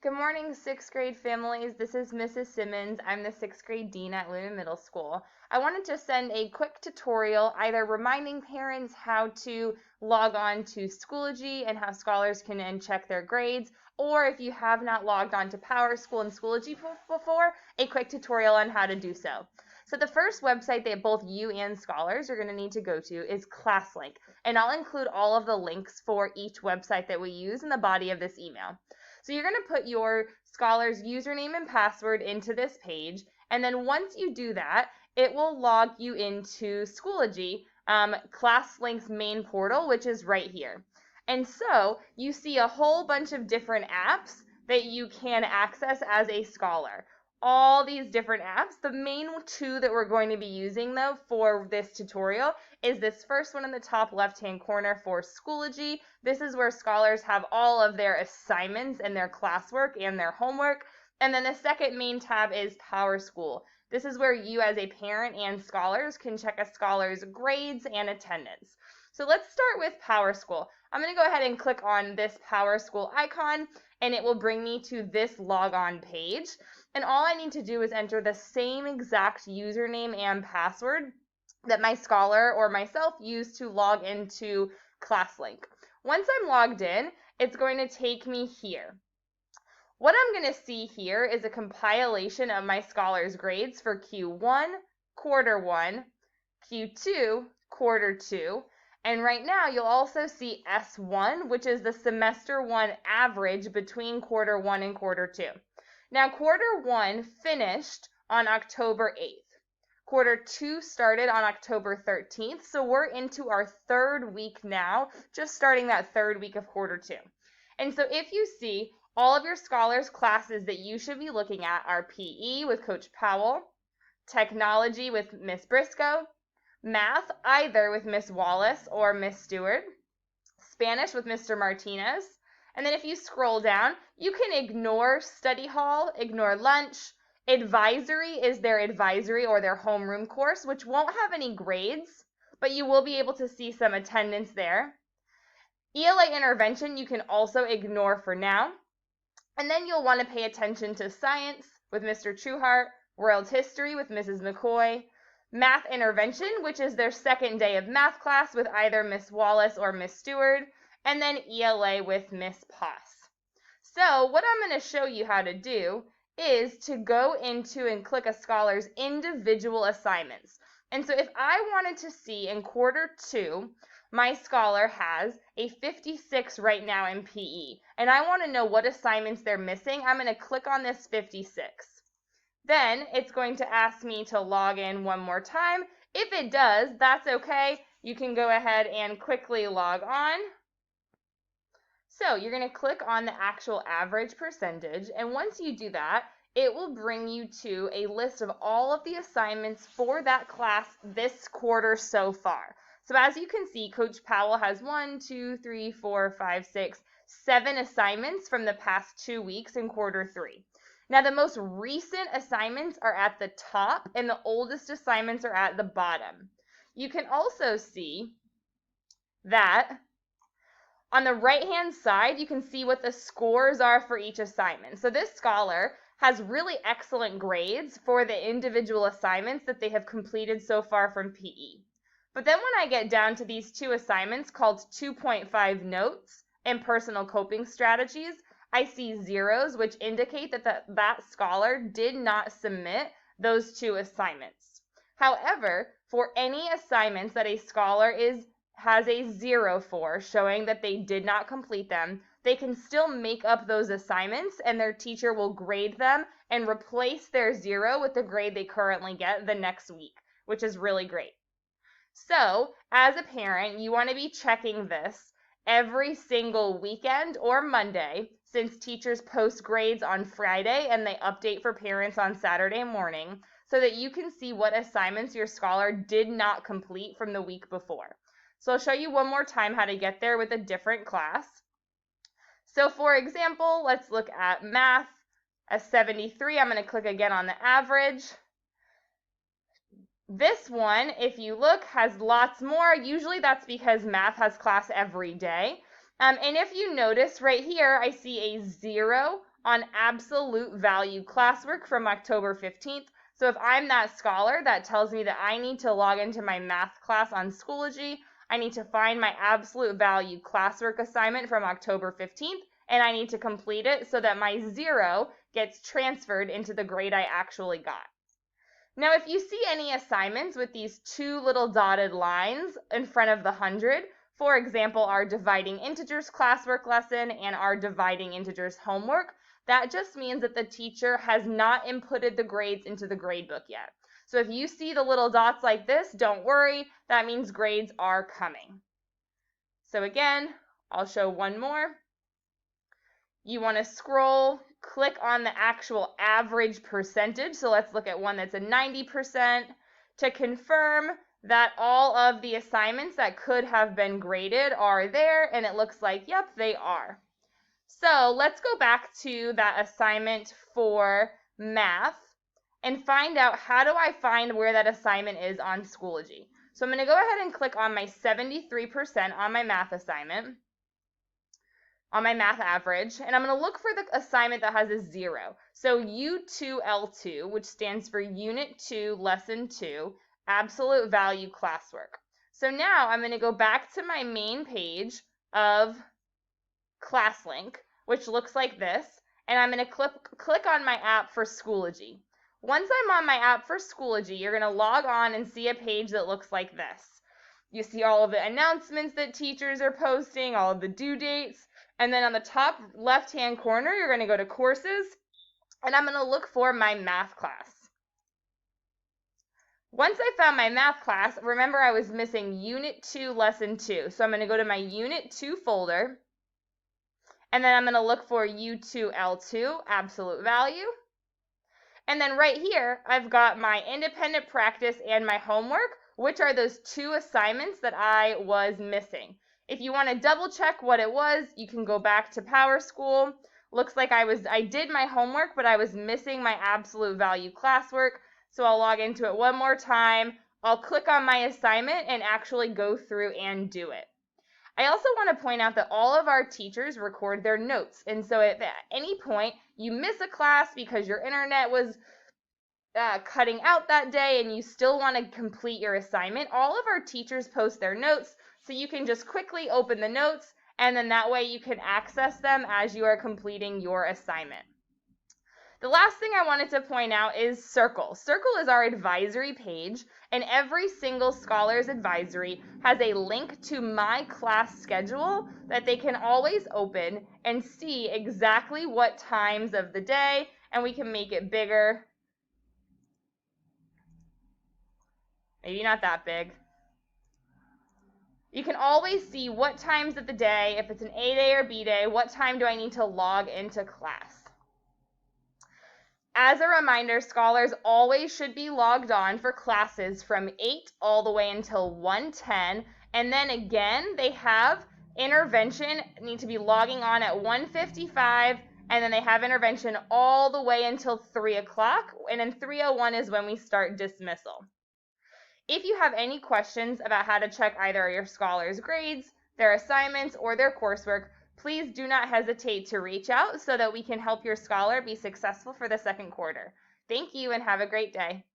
Good morning, sixth grade families. This is Mrs. Simmons. I'm the sixth grade dean at Luna Middle School. I wanted to send a quick tutorial either reminding parents how to log on to Schoology and how scholars can check their grades, or if you have not logged on to PowerSchool and Schoology before, a quick tutorial on how to do so. So the first website that both you and scholars are going to need to go to is ClassLink, and I'll include all of the links for each website that we use in the body of this email. So you're going to put your scholar's username and password into this page, and then once you do that, it will log you into Schoology, ClassLink's main portal, which is right here. And so you see a whole bunch of different apps that you can access as a scholar. All these different apps. The main two that we're going to be using, though, for this tutorial is this first one in the top left-hand corner for Schoology. This is where scholars have all of their assignments and their classwork and their homework. And then the second main tab is PowerSchool. This is where you as a parent and scholars can check a scholar's grades and attendance. So let's start with PowerSchool. I'm going to go ahead and click on this PowerSchool icon, and it will bring me to this logon page. And all I need to do is enter the same exact username and password that my scholar or myself used to log into ClassLink. Once I'm logged in, it's going to take me here. What I'm going to see here is a compilation of my scholar's grades for Q1, quarter 1, Q2, quarter 2, and right now you'll also see S1, which is the semester 1 average between quarter 1 and quarter 2. Now, quarter 1 finished on October 8th. Quarter 2 started on October 13th, so we're into our third week now, just starting that third week of quarter 2. And so if you see, all of your scholars' classes that you should be looking at are PE with Coach Powell, Technology with Miss Briscoe, Math either with Miss Wallace or Miss Stewart, Spanish with Mr. Martinez, and then if you scroll down, you can ignore study hall, ignore lunch. Advisory is their advisory or their homeroom course, which won't have any grades, but you will be able to see some attendance there. ELA intervention you can also ignore for now. And then you'll want to pay attention to science with Mr. Trueheart, world history with Mrs. McCoy, math intervention, which is their second day of math class with either Miss Wallace or Miss Stewart, and then ELA with Miss Poss. So what I'm going to show you how to do is to go into and click a scholar's individual assignments. And so if I wanted to see in quarter 2, my scholar has a 56 right now in PE, and I want to know what assignments they're missing. I'm going to click on this 56. Then it's going to ask me to log in one more time. If it does, that's okay. You can go ahead and quickly log on. So you're going to click on the actual average percentage, and once you do that, it will bring you to a list of all of the assignments for that class this quarter so far. So as you can see, Coach Powell has 1, 2, 3, 4, 5, 6, 7 assignments from the past 2 weeks in quarter 3. Now the most recent assignments are at the top and the oldest assignments are at the bottom. You can also see that on the right-hand side, you can see what the scores are for each assignment. So this scholar has really excellent grades for the individual assignments that they have completed so far from PE. But then when I get down to these 2 assignments called 2.5 notes and personal coping strategies, I see zeros, which indicate that that scholar did not submit those 2 assignments. However, for any assignments that a scholar has a 0 for, showing that they did not complete them, they can still make up those assignments and their teacher will grade them and replace their 0 with the grade they currently get the next week, which is really great. So, as a parent, you want to be checking this every single weekend or Monday, since teachers post grades on Friday and they update for parents on Saturday morning, so that you can see what assignments your scholar did not complete from the week before. So I'll show you one more time how to get there with a different class. So for example, let's look at math, a 73. I'm going to click again on the average. This one, if you look, has lots more. Usually that's because math has class every day. And if you notice right here, I see a 0 on absolute value classwork from October 15th. So if I'm that scholar, that tells me that I need to log into my math class on Schoology. I need to find my absolute value classwork assignment from October 15th, and I need to complete it so that my 0 gets transferred into the grade I actually got. Now, if you see any assignments with these two little dotted lines in front of the 100, for example, our dividing integers classwork lesson and our dividing integers homework, that just means that the teacher has not inputted the grades into the gradebook yet. So if you see the little dots like this, don't worry, that means grades are coming. So again, I'll show one more. You want to scroll, click on the actual average percentage. So let's look at one that's a 90% to confirm that all of the assignments that could have been graded are there, and it looks like, yep, they are. So let's go back to that assignment for math and find out, how do I find where that assignment is on Schoology. So I'm going to go ahead and click on my 73% on my math assignment, on my math average, and I'm going to look for the assignment that has a 0. So U2L2, which stands for Unit 2, Lesson 2, Absolute Value Classwork. So now I'm going to go back to my main page of ClassLink, which looks like this, and I'm going to click on my app for Schoology. Once I'm on my app for Schoology, you're going to log on and see a page that looks like this. You see all of the announcements that teachers are posting, all of the due dates, and then on the top left-hand corner, you're going to go to Courses, and I'm going to look for my math class. Once I found my math class, remember I was missing Unit 2, Lesson 2. So I'm going to go to my Unit 2 folder, and then I'm going to look for U2L2, Absolute Value. And then right here, I've got my independent practice and my homework, which are those two assignments that I was missing. If you want to double check what it was, you can go back to PowerSchool. Looks like I did my homework, but I was missing my absolute value classwork. So I'll log into it one more time. I'll click on my assignment and actually go through and do it. I also want to point out that all of our teachers record their notes. And so if at any point you miss a class because your internet was cutting out that day and you still want to complete your assignment, all of our teachers post their notes, so you can just quickly open the notes, and then that way you can access them as you are completing your assignment. The last thing I wanted to point out is Circle. Circle is our advisory page, and every single Scholars Advisory has a link to my class schedule that they can always open and see exactly what times of the day, and we can make it bigger. Maybe not that big. You can always see what times of the day, if it's an A day or B day, what time do I need to log into class. As a reminder, scholars always should be logged on for classes from 8 all the way until 1:10, and then again, they have intervention, need to be logging on at 1:55, and then they have intervention all the way until 3 o'clock, and then 3:01 is when we start dismissal. If you have any questions about how to check either your scholars' grades, their assignments, or their coursework, please do not hesitate to reach out so that we can help your scholar be successful for the second quarter. Thank you and have a great day.